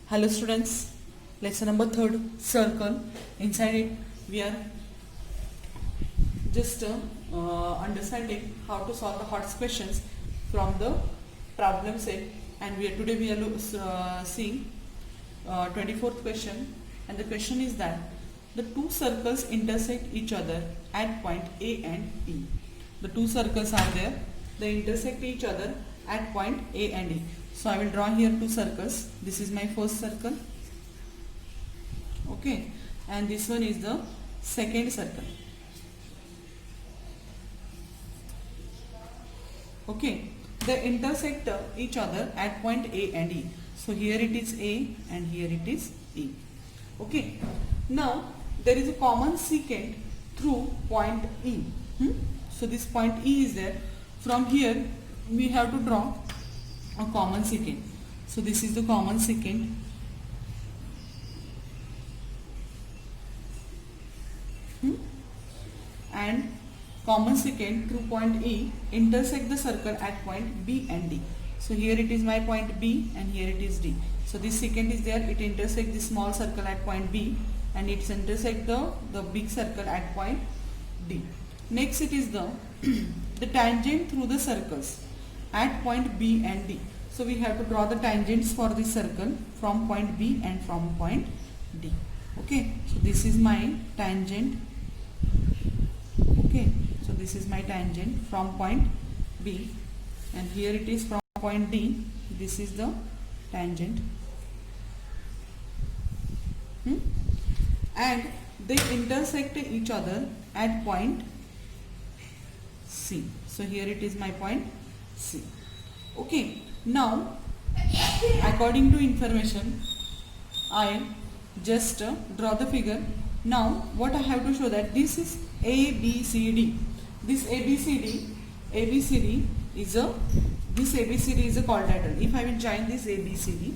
Hello students, lesson number 3rd, circle. Inside it we are just understanding how to solve the hot questions from the problem set, and today we are seeing 24th question, and the question is that the two circles intersect each other at point A and E. The two circles are there, they intersect each other at point A and E. So I will draw here two circles. This is my first circle, okay, and this one is the second circle, okay. They intersect each other at point A and E. So here it is A and here it is E, okay. Now there is a common secant through point E. So this point E is there. From here we have to draw a common secant. So this is the common secant, and common secant through point E intersect the circle at point B and D. So here it is my point B and here it is D. So this secant is there, it intersects the small circle at point B and it intersects the big circle at point D. Next it is the the tangent through the circles at point B and D. So we have to draw the tangents for this circle from point B and from point D. Okay, so this is my tangent. Okay, so this is my tangent from point B, and here it is from point D. This is the tangent, and they intersect each other at point C. So here it is my point C. Okay, now according to information I just draw the figure. Now what I have to show, that this is ABCD. This ABCD is a quadrilateral. If I will join this ABCD,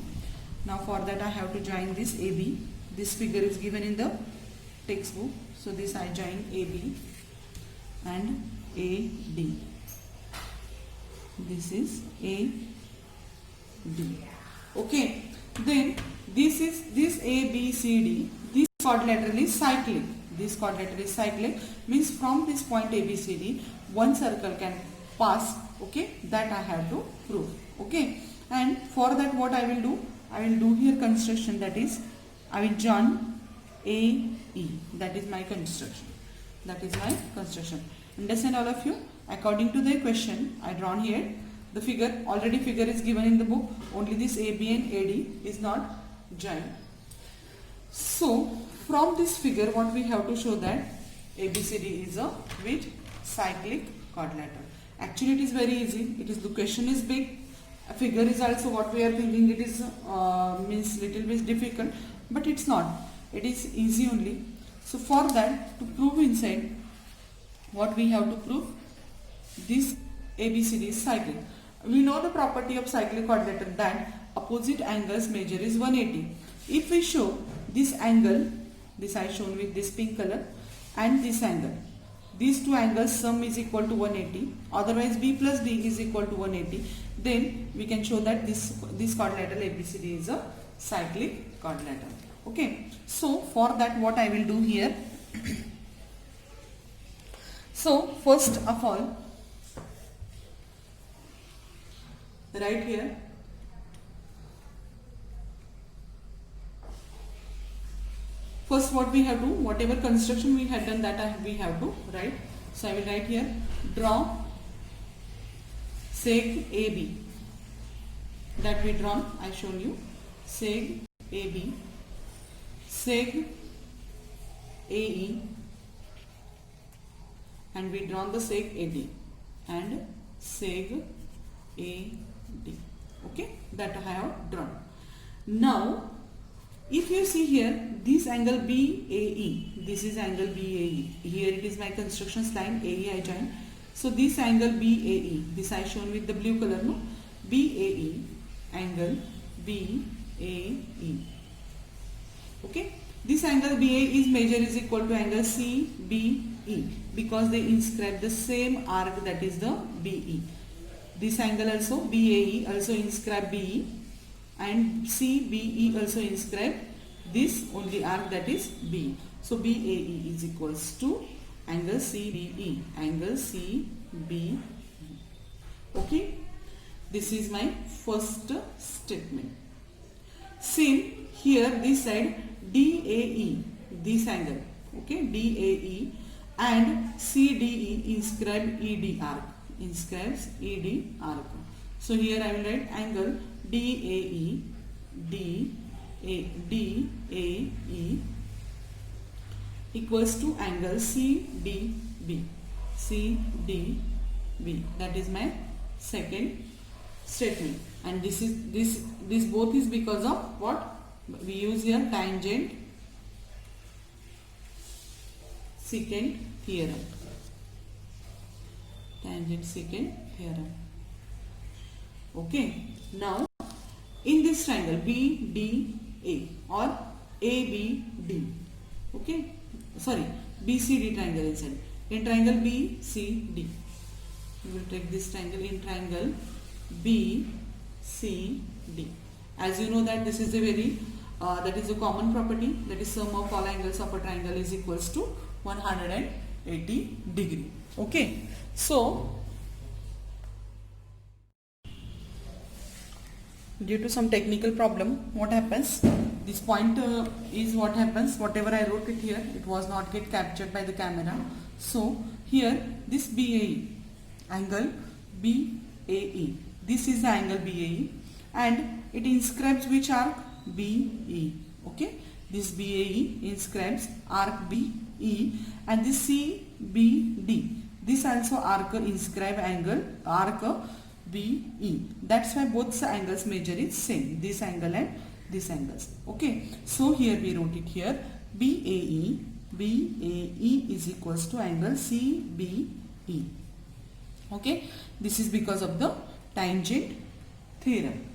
now for that I have to join this AB. This figure is given in the textbook. So this I join AB and AD. This is AD. Okay. Then this ABCD. This quadrilateral is cyclic. This quadrilateral is cyclic, means from this point ABCD one circle can pass. Okay, that I have to prove. Okay, and for that what I will do? I will do here construction, that is I will join AE. That is my construction. That is my construction. Understand all of you? According to the question I drawn here, the figure is given in the book. Only this AB and AD is not joined. So from this figure what we have to show, that ABCD is a with cyclic quadrilateral. Actually it is very easy. It is, the question is big. A figure is also what we are thinking it is means little bit difficult, but it's not. It is easy only. So for that, to prove inside, what we have to prove, this ABCD is cyclic. We know the property of cyclic quadrilateral, that opposite angles measure is 180. If we show this angle, this I shown with this pink color, and this angle, these two angles sum is equal to 180, otherwise B plus D is equal to 180, then we can show that this quadrilateral ABCD is a cyclic quadrilateral. Okay, so for that what I will do here, so first of all, right here, first what we have to, whatever construction we had done, that we have to write. So I will write here, draw seg AB. That we drawn, I shown you, seg AB, seg AE, and we drawn the seg AD and seg AD. Okay, that I have drawn. Now if you see here, this angle BAE, this is angle BAE. Here it is my construction line, AE I join. So this angle BAE, this I shown with the blue color, no? BAE, angle BAE. Okay, this angle BAE is measure is equal to angle CBE, because they inscribe the same arc, that is the BE. This angle also BAE also inscribe BE, and CBE also inscribe this only arc, that is B. So BAE is equals to angle CBE, angle CBE. Okay, this is my first statement. Same here, this side DAE, this angle, okay, DAE, and CDE inscribe ED arc, inscribes ED arc. So here I will write angle DAE, DAE equals to angle CDB, CDB. That is my second statement. And this both is because of what? We use here tangent secant theorem. Tangent secant theorem. Okay. Now in this triangle BDA or ABD, okay, sorry, BCD triangle inside. In triangle BCD, we will take this triangle in triangle BCD. As you know that this is a very that is a common property, that is sum of all angles of a triangle is equals to 180 degree. Okay, so due to some technical problem, what happens, this point is what happens, whatever I wrote it here, it was not get captured by the camera. So here this BAE, angle BAE, this is the angle BAE, and it inscribes which arc? BE. Okay, this BAE inscribes arc BE, and this CBD, this also arc inscribe angle arc BE. That's why both the angles measure is same, this angle and this angles. Okay, so here we wrote it here BAE is equals to angle CBE. Okay, this is because of the tangent theorem,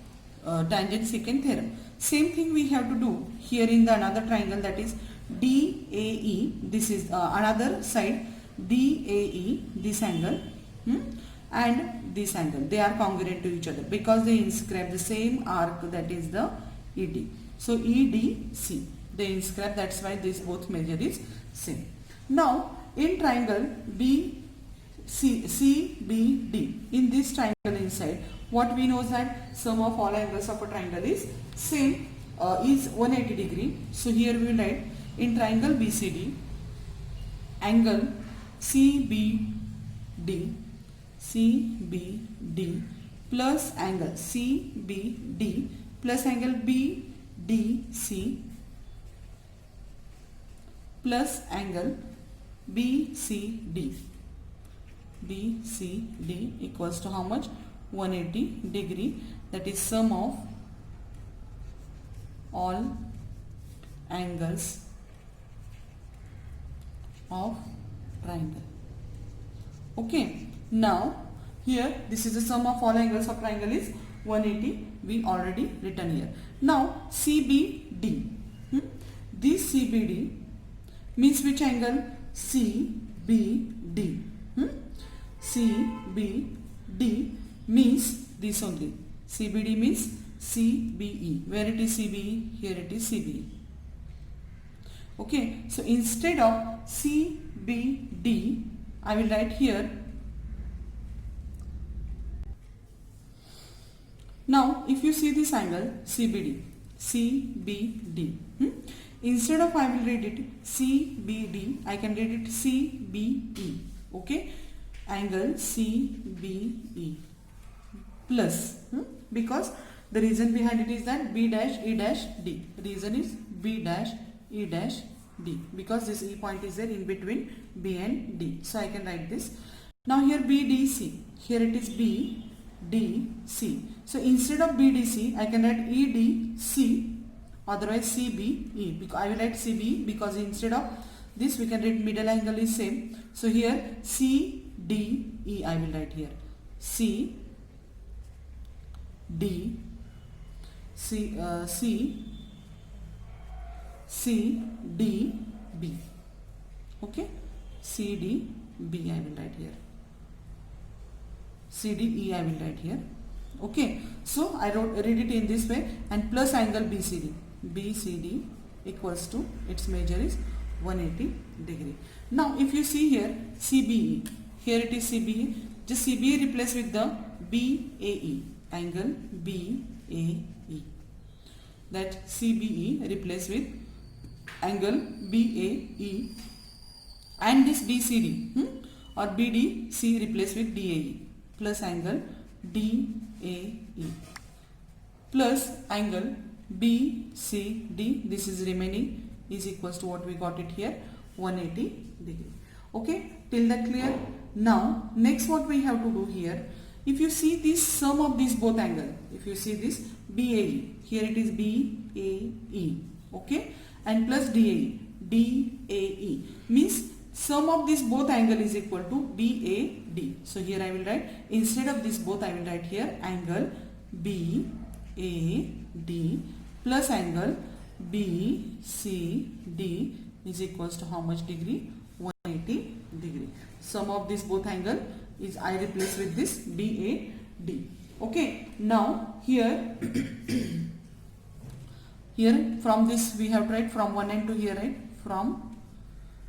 tangent secant theorem. Same thing we have to do here in the another triangle, that is DAE. This is another side DAE, this angle, and this angle, they are congruent to each other because they inscribe the same arc, that is the ED. So EDC they inscribe, that's why this both measure is same. Now in triangle CBD, in this triangle inside, what we know is that sum of all angles of a triangle is same, is 180 degree. So here we will write in triangle BCD, angle CBD plus angle CBD plus angle BDC plus angle BCD equals to how much? 180 degree. That is sum of all angles of triangle. Okay, now here this is the sum of all angles of triangle is 180, we already written here. Now CBD, this CBD means which angle? CBD. CBD means this only. CBD means CBE. Where it is CBE? Here it is CBE. Okay, so instead of CBD, I will write here. Now, if you see this angle CBD, instead of I will read it CBD, I can read it CBE. Okay, angle CBE plus, because the reason behind it is that B dash E dash D. Reason is B dash E dash D, because this E point is there in between B and D. So I can write this. Now here BDC, here it is BDC. So instead of BDC, I can write EDC, otherwise CBE. Because I will write CBE because instead of this we can write middle angle is same. So here CDE I will write here. CDB. Okay, CDB I will write here. CDE I will write here. Okay, so I read it in this way, and plus angle BCD. BCD equals to, its measure is 180 degree. Now if you see here CBE, here it is CBE, just CBE replace with the BAE, angle BAE. That CBE replace with angle BAE, and this BCD or BDC replace with DAE, plus angle DAE plus angle BCD, this is remaining, is equals to what we got it here, 180 degree. Okay, till that clear? Now next what we have to do here, if you see this sum of these both angle, if you see this BAE, here it is BAE, okay, and plus DAE, DAE means sum of this both angle is equal to BAD. So here I will write, instead of this both I will write here angle BAD plus angle BCD is equals to how much degree? 180 degree. Sum of this both angle is, I replace with this BAD. Okay, now here here from this we have to write from 1 and 2 here, right? From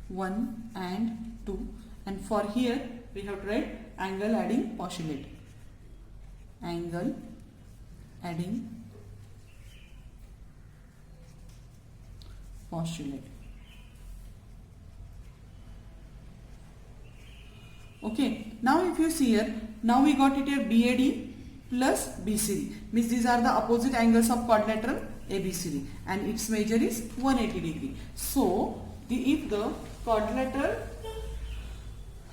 1 and 2, and for here we have to write angle adding postulate. Angle adding postulate. Okay, now if you see here, now we got it here BAD plus BCD, means these are the opposite angles of quadrilateral ABCD, and its measure is 180 degree. So if the quadrilateral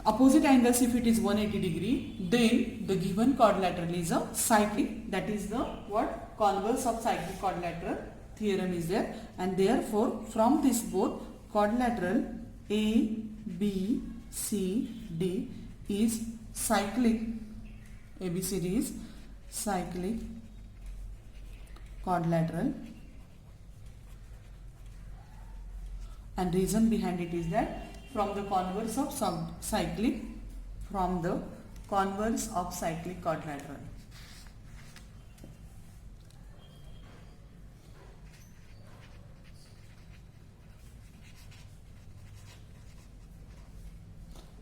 opposite angles, if it is 180 degree, then the given quadrilateral is a cyclic, that is the what? Converse of cyclic quadrilateral theorem is there, and therefore from this both quadrilateral ABCD is cyclic, ABCD is cyclic quadrilateral, and reason behind it is that from the converse of cyclic quadrilateral.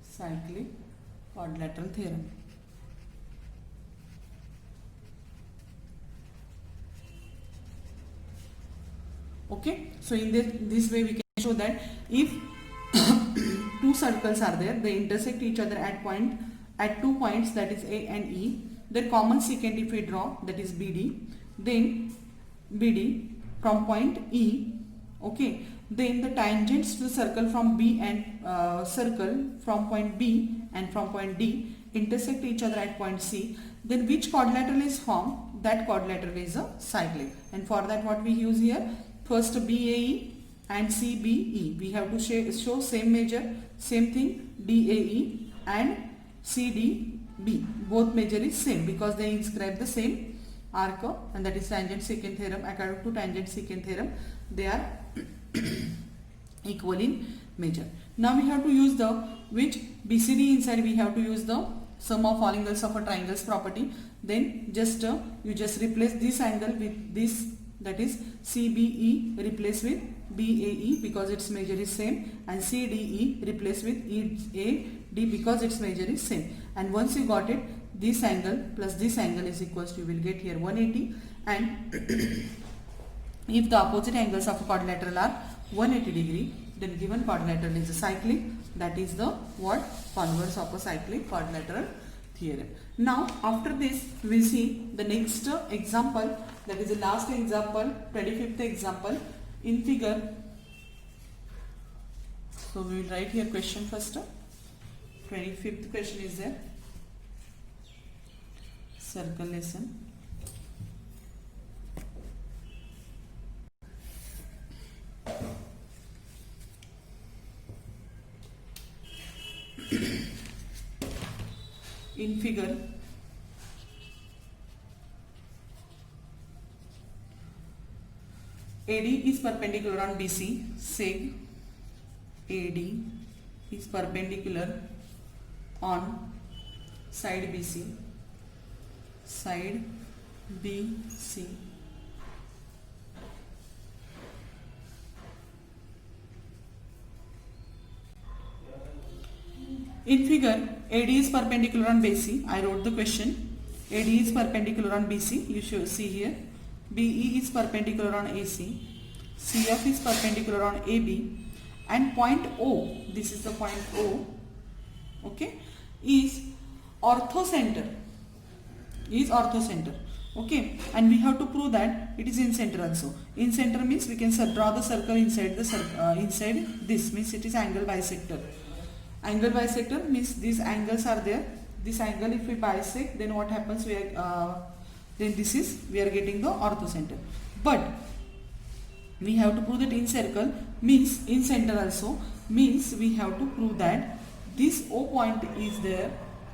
Cyclic quadrilateral theorem. Okay, so in this way we can show that if two circles are there, they intersect each other at 2 points, that is A and E. Their common secant if we draw, that is BD, then BD from point E, okay, then the tangents to the circle from B and circle from point B and from point D intersect each other at point C, then which quadrilateral is formed? That quadrilateral is a cyclic, and for that what we use here, first BAE and CBE, we have to show same measure, same thing, DAE and CDB, both measure is same because they inscribe the same arc, and that is tangent secant theorem. According to tangent secant theorem, they are equal in measure. Now we have to use the which BCD inside, we have to use the sum of all angles of a triangles property. Then just you just replace this angle with this, that is CBE replace with BAE because its measure is same, and CDE replace with EAD because its measure is same. And once you got it, this angle plus this angle is equals to, you will get here 180, and if the opposite angles of a quadrilateral are 180 degree, then given quadrilateral is a cyclic, that is the what? Converse of a cyclic quadrilateral theorem. Now after this we will see the next example, that is the last example, 25th example in figure. So we will write here question first. 25th question is there, circle lesson. In figure, AD is perpendicular on BC, seg AD is perpendicular on side BC, side BC. In figure, AD is perpendicular on BC. I wrote the question. AD is perpendicular on BC. You should see here. BE is perpendicular on AC. CF is perpendicular on AB. And point O, this is the point O, okay, is orthocenter. Okay, and we have to prove that it is in center also. In center means we can draw the circle inside the inside this, means it is angle bisector. Angle bisector means these angles are there. This angle if we bisect, then what happens? We are we are getting the orthocenter. But we have to prove that in circle means in center also, means we have to prove that this O point is there.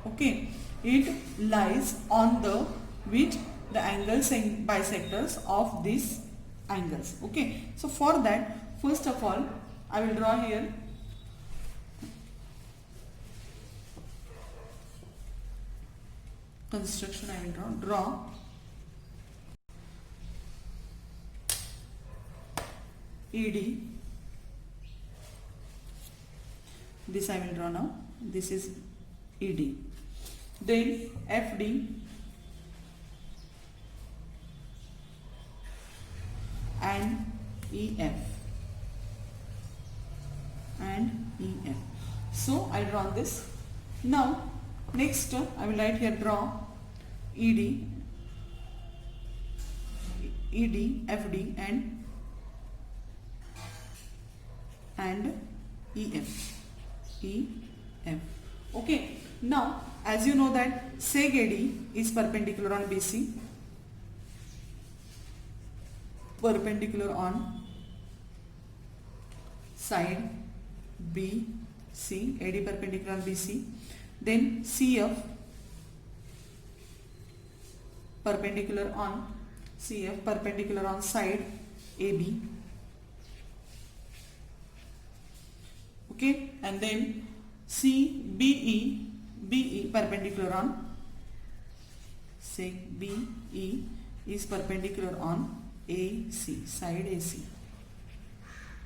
Okay, it lies on the which the angles and bisectors of these angles. Okay, so for that, first of all, I will draw here construction. I will draw ED. This I will draw now. This is ED. Then FD and EF and EF. So I draw this. Now next I will write here, draw ED, FD and EF. Okay, now as you know that seg AD is perpendicular on BC, perpendicular on side BC, AD perpendicular on BC, then CF perpendicular on side AB. Okay, and then BE perpendicular on seg BE is perpendicular on AC, side AC.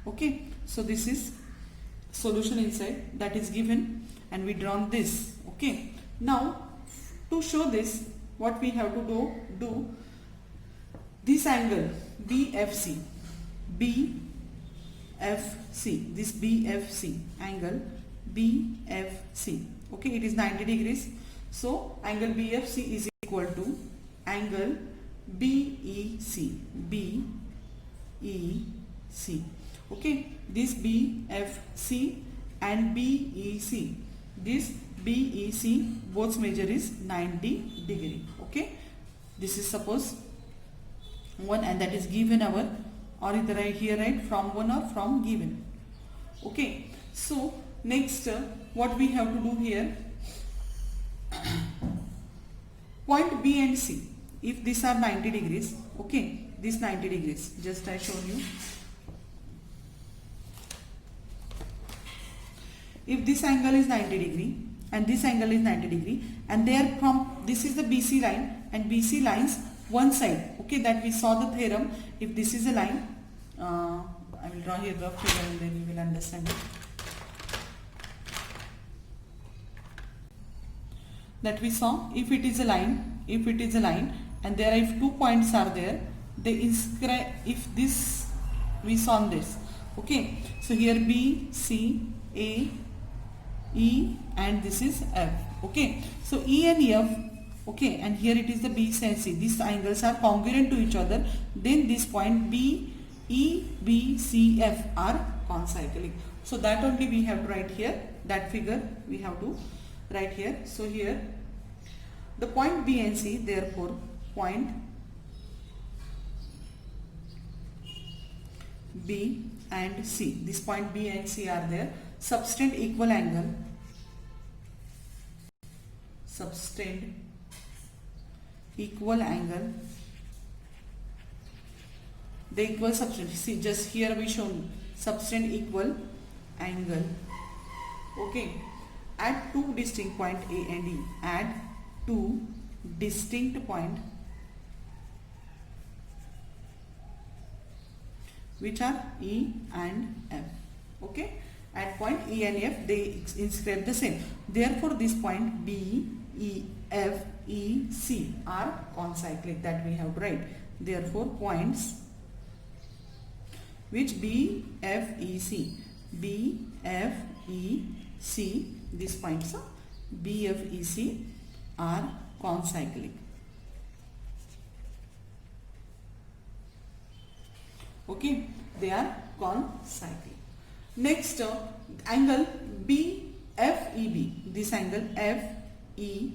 Okay, so this is solution inside that is given, and we drawn this. Okay, now to show this, what we have to do this angle BFC, this BFC angle BFC. Okay, it is 90 degrees. So angle BFC is equal to angle BEC. Okay, this BFC and BEC, this BEC both measure is 90 degree. Okay, this is suppose one, and that is given our, or either I here write from one or from given. Okay, so next what we have to do here, point B and C, if these are 90 degrees, okay, this 90 degrees, just I show you. If this angle is 90 degree and this angle is 90 degree, and they are from, this is the BC line and BC lines one side. Okay, that we saw the theorem. If this is a line, I will draw here the figure and then you will understand it. That we saw, if it is a line, and there are, if 2 points are there, they inscribe, if this, we saw this. Okay, so here B, C, A, E, and this is F. Okay, so E and F, okay, and here it is the B and C. These angles are congruent to each other. Then this point B, E, B, C, F are concyclic. So that only we have to write here. That figure we have to write here. So here the point B and C, therefore point B and C, this point B and C are there, subtend equal angle, the equal subtend, see just here we shown subtend equal angle. Okay, at two distinct point A and E, add two distinct point which are E and F. Okay, at point E and F they inscribe the same. Therefore, this point B, E, F, E, C are concyclic, that we have to write. Therefore, points which B, F, E, C, B, F, E, C, these points B, F, E, C are concyclic. Okay, they are concyclic. Next, angle BFEB. This angle FEB.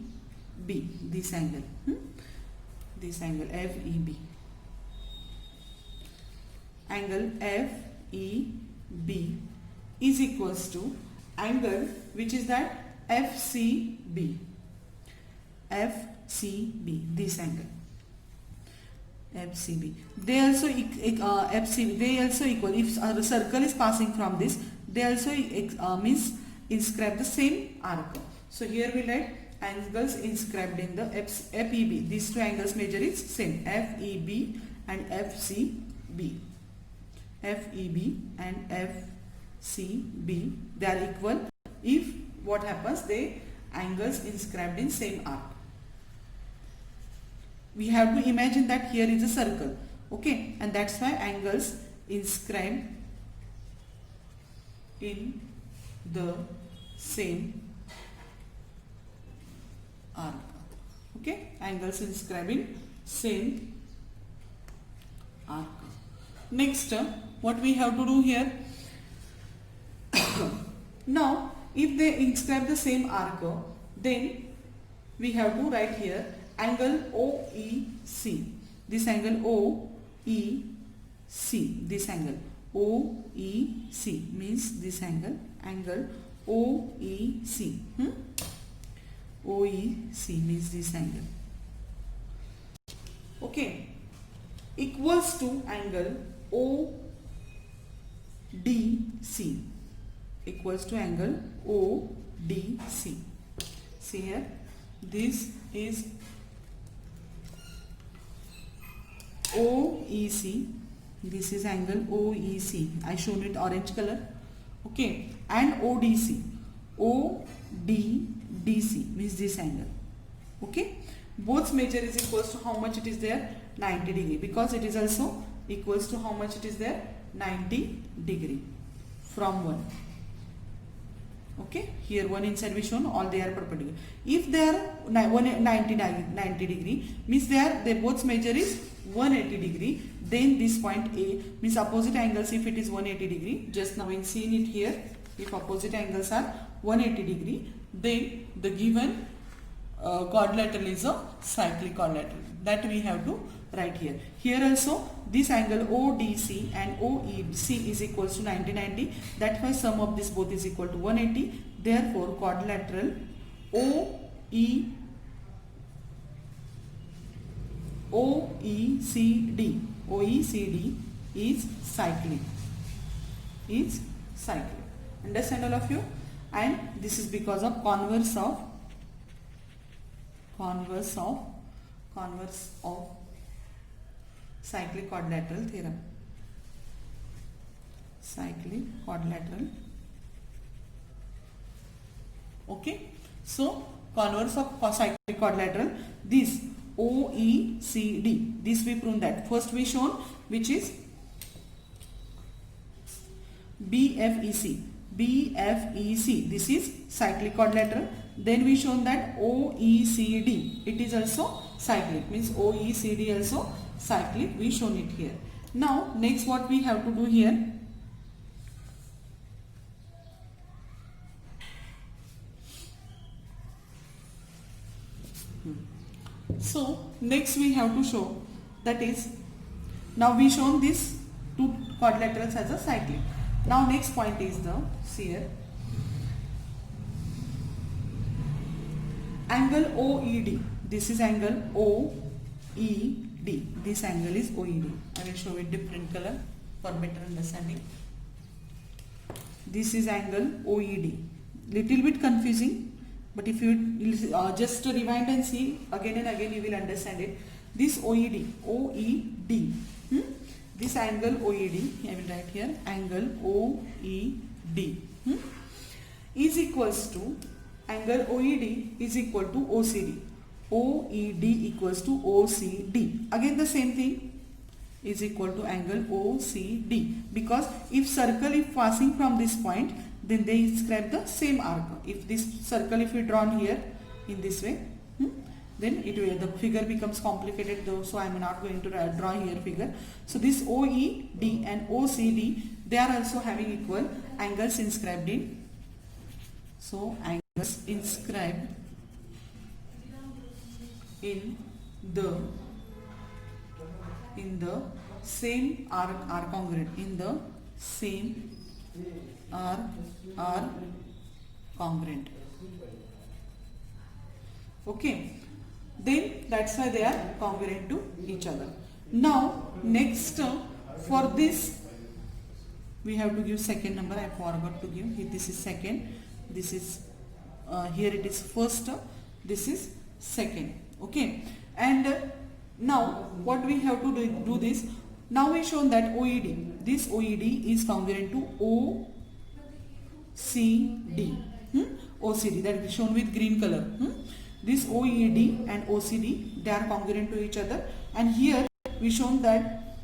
This angle. This angle FEB. Angle FEB is equals to angle which is that FCB. FCB. This angle. FCB. They also FCB. They also equal. If a circle is passing from this, they also means inscribe the same arc. So here we write angles inscribed in the FEB. These two angles measure is same. FEB and FCB. FEB and FCB. They are equal. If what happens, they angles inscribed in same arc. We have to imagine that here is a circle, okay, and that's why angles inscribed in the same arc. Okay, angles inscribed in same arc. Next, what we have to do here? Now, if they inscribe the same arc, then we have to write here angle OEC. This angle OEC. This angle OEC means this angle OEC. OEC means this angle. Okay. Equals to angle ODC. Equals to angle ODC. See here. This is OEC. This is angle OEC. I shown it orange color. Okay. And ODC. ODDC means this angle. Okay. Both measure is equals to how much it is there? 90 degree. Because it is also equals to how much it is there? 90 degree from 1. Okay, here one inside we shown, all they are perpendicular. If they are 90 degree means they both measure is 180 degree, then this point A means opposite angles. If it is 180 degree, just now in seen it here, if opposite angles are 180 degree, then the given quadrilateral is a cyclic quadrilateral. That we have to write here. Here also this angle ODC and OEC is equals to 90. That's why sum of this both is equal to 180. Therefore quadrilateral OECD is cyclic. Understand all of you? And this is because of converse of cyclic quadrilateral theorem. Cyclic quadrilateral. Okay. So converse of cyclic quadrilateral, this OECD, this we prove that. First we shown which is BFEC. This is cyclic quadrilateral. Then we shown that OECD, it is also cyclic, means OECD also cyclic, we shown it here. Now next what we have to do here, so next we have to show, that is, now we shown this two quadrilaterals as a cyclic. Now next point is the, see here, angle OED. This is angle OED. This angle is OED. I will show it different color for better understanding. This is angle OED. Little bit confusing, but if you just rewind and see again and again, you will understand it. This OED, this angle OED, I will write here angle OED is equals to angle OED is equal to OCD. OED equals to OCD. Again the same thing, is equal to angle OCD, because if circle is passing from this point, then they describe the same arc. If this circle if we drawn here in this way, then the figure becomes complicated though, so I am not going to draw here figure. So this OED and OCD, they are also having equal angles inscribed in. So angles inscribed in the same arc are congruent, in the same arc are congruent. Okay, then that's why they are congruent to each other. Now next for this we have to give second number. I forgot to give here. This is second, this is here it is first, this is second. Okay, and now what we have to do this. Now we shown that OED, this OED is congruent to OCD. OCD, that is shown with green color. This OED and OCD, they are congruent to each other, and here we shown that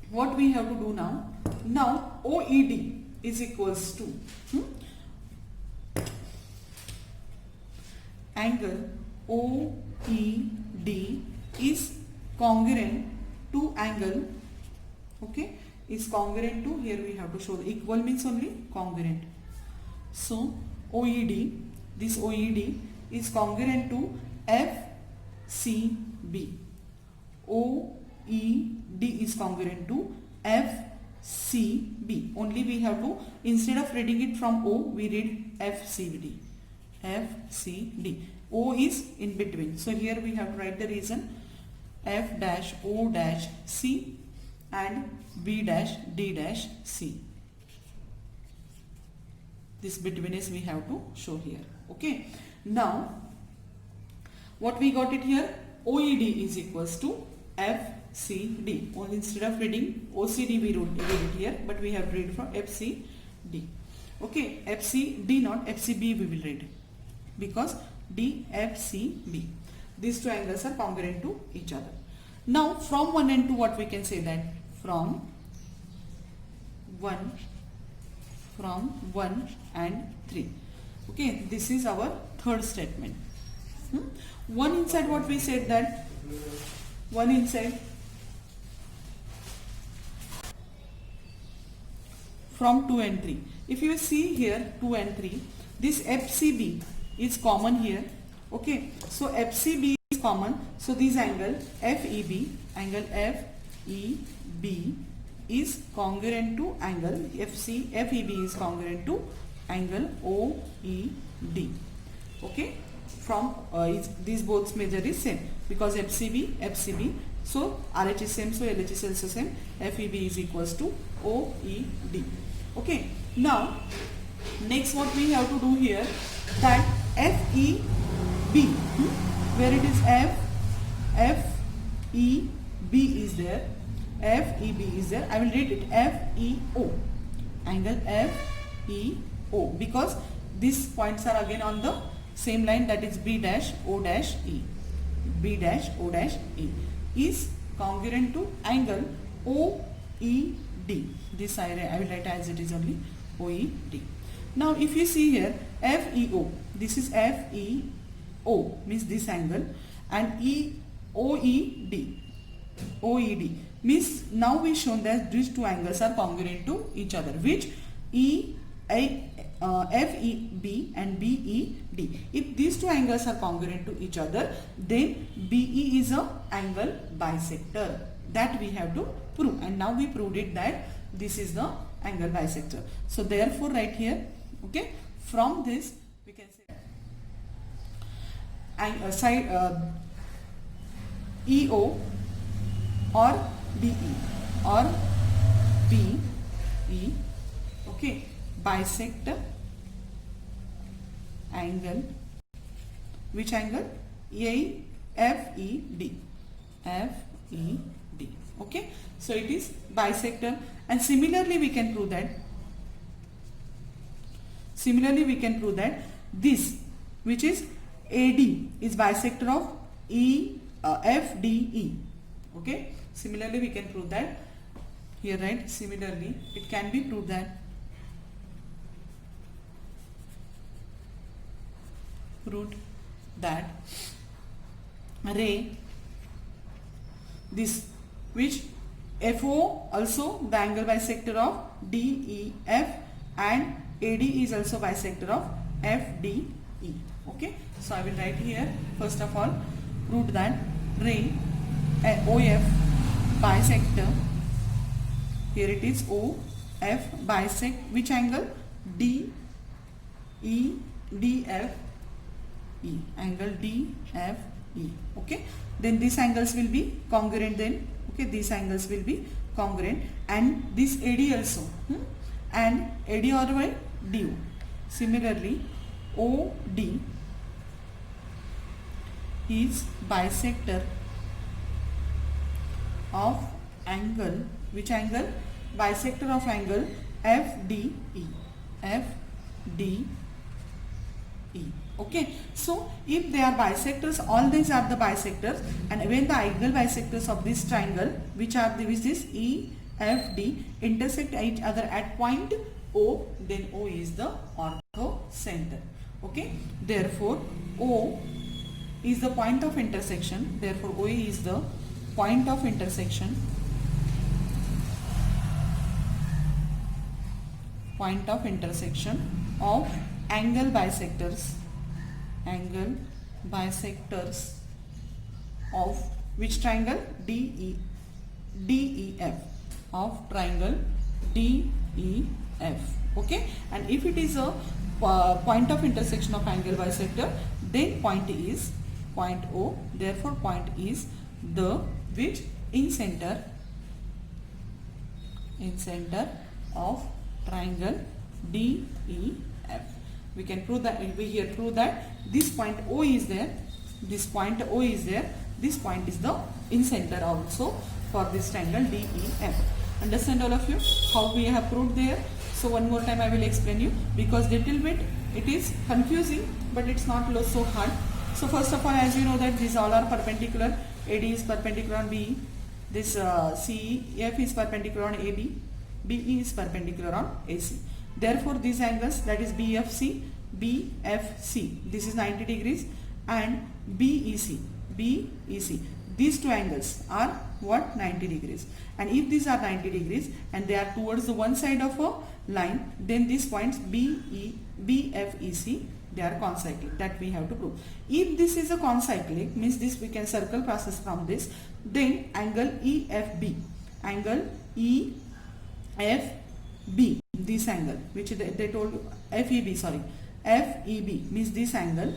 what we have to do now. Now OED is equals to angle OED is congruent to angle, okay, is congruent to, here we have to show the equal means only congruent. So OED, this OED is congruent to FCB. OED is congruent to FCB. Only we have to, instead of reading it from O, we read FCD. FCD. O is in between. So here we have to write the reason. F dash O dash C and B dash D dash C. This betweenness we have to show here. Okay. Now what we got it here, OED is equals to FCD. Only instead of reading OCD we read it here, but we have to read from FCD. Okay, FCD not FCB we will read, because DFCB. These two angles are congruent to each other. Now from 1 and 2 what we can say that from 1 and 3. Okay, this is our third statement. One inside what we said that one inside from 2 and 3. If you see here 2 and 3, this FCB is common here. Okay, so FCB is common, so this angle FEB is congruent to angle FEB is congruent to angle OED. Okay, from these both measure is same, because FCB, so RH is same, so LH is also same. FEB is equals to OED. Okay, now next what we have to do here, that FEB, where it is FEB is there, FEB is there, I will read it FEO, angle FEO, because these points are again on the same line, that is B dash O dash E. B dash O dash E is congruent to angle OED. This I will write as it is only OED. Now if you see here FEO, this is FEO means this angle, and OED means now we shown that these two angles are congruent to each other, which FEB and BED. If these two angles are congruent to each other, then BE is a angle bisector. That we have to prove, and now we proved it that this is the angle bisector. So therefore right here, okay, from this we can say side EO or BE, okay, bisect angle, which angle? FED. Okay, so it is bisector. And similarly we can prove that this, which is AD, is bisector of FDE. Okay, similarly we can prove that here, right? Similarly it can be proved that ray, this, which FO also the angle bisector of DEF, and AD is also bisector of FDE. Okay, so I will write here, first of all, prove that ray OF bisector, here it is OF bisect which angle? DEF angle DFE. Okay, then these angles will be congruent then. Okay, these angles will be congruent, and this AD also, and AD or by DU. Similarly OD is bisector of angle, which angle? Bisector of angle FDE. Okay, so if they are bisectors, all these are the bisectors, and when the angle bisectors of this triangle, which are this EFD, intersect each other at point O, then O is the orthocenter. Okay, therefore O is the point of intersection, therefore OA is the point of intersection of angle bisectors of which triangle? DEF, of triangle DEF. Okay, and if it is a point of intersection of angle bisector, then point is point O, therefore point is the which in center of triangle DEF. We can prove that, we here prove that this point O is there, this point O is there, this point is the in center also for this triangle DEF. Understand all of you how we have proved there? So one more time I will explain you, because little bit it is confusing, but it's not so hard. So first of all, as you know that these all are perpendicular. AD is perpendicular on BE, this CEF is perpendicular on AB, BE is perpendicular on AC. Therefore these angles, that is BFC, this is 90 degrees, and BEC, these two angles are what? 90 degrees. And if these are 90 degrees and they are towards the one side of a line, then these points BFEC, they are concyclic. That we have to prove. If this is a concyclic, means this we can circle process from this, then angle EFB, this angle which they told FEB means this angle,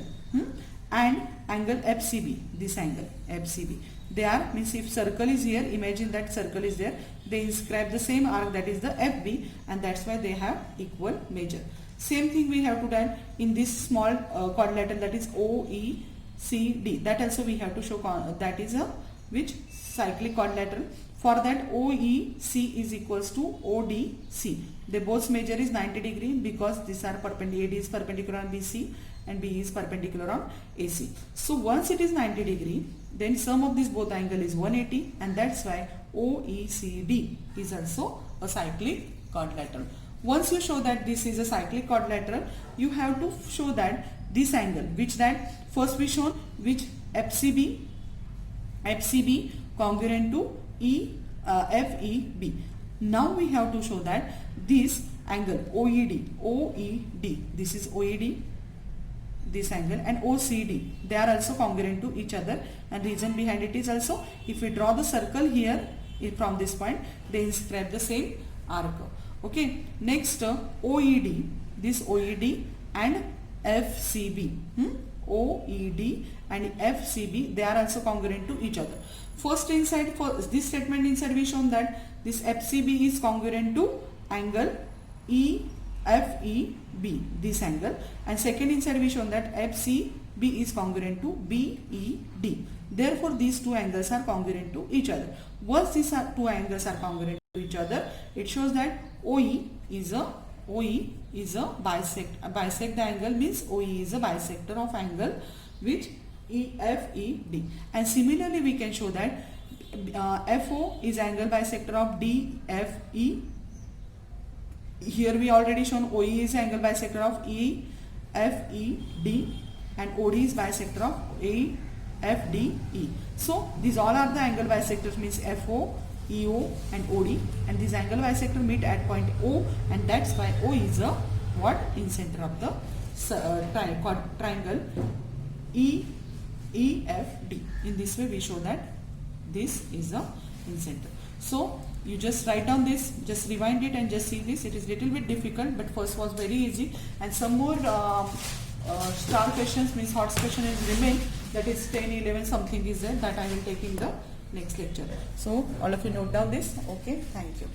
and angle FCB, this angle FCB, they are, means if circle is here, imagine that circle is there, they inscribe the same arc, that is the FB, and that's why they have equal measure. Same thing we have to do in this small quadrilateral, that is OECD, that also we have to show that is a which cyclic quadrilateral. For that OEC is equals to ODC. The both measure is 90 degree, because these are perpendicular. AD is perpendicular on BC and BE is perpendicular on AC. So once it is 90 degree, then sum of these both angle is 180, and that's why OECD is also a cyclic quadrilateral. Once you show that this is a cyclic quadrilateral, you have to show that this angle, which that first we shown, which FCB congruent to FEB. Now we have to show that this angle OED, this is OED, this angle, and OCD, they are also congruent to each other, and reason behind it is also, if we draw the circle here from this point, they inscribe the same arc. Okay, next OED, this OED and FCB, OED and FCB, they are also congruent to each other. First inside, for this statement inside we shown that this FCB is congruent to angle EFEB, this angle, and second inside we shown that FCB B is congruent to BED. Therefore, these two angles are congruent to each other. Once these two angles are congruent to each other, it shows that OE is a bisect the angle, means OE is a bisector of angle which EFED. And similarly, we can show that FO is angle bisector of DFE. Here we already shown OE is angle bisector of EFED, and OD is bisector of AFDE. So these all are the angle bisectors, means FO, EO and OD, and these angle bisector meet at point O, and that's why O is a what? In center of the triangle EFD. In this way we show that this is a in center. So you just write down this, just rewind it and just see this. It is little bit difficult, but first was very easy, and some more star questions, means hot question is remain, that is 10, 11 something is there, that I will take in the next lecture. So all of you note down this. Okay, thank you.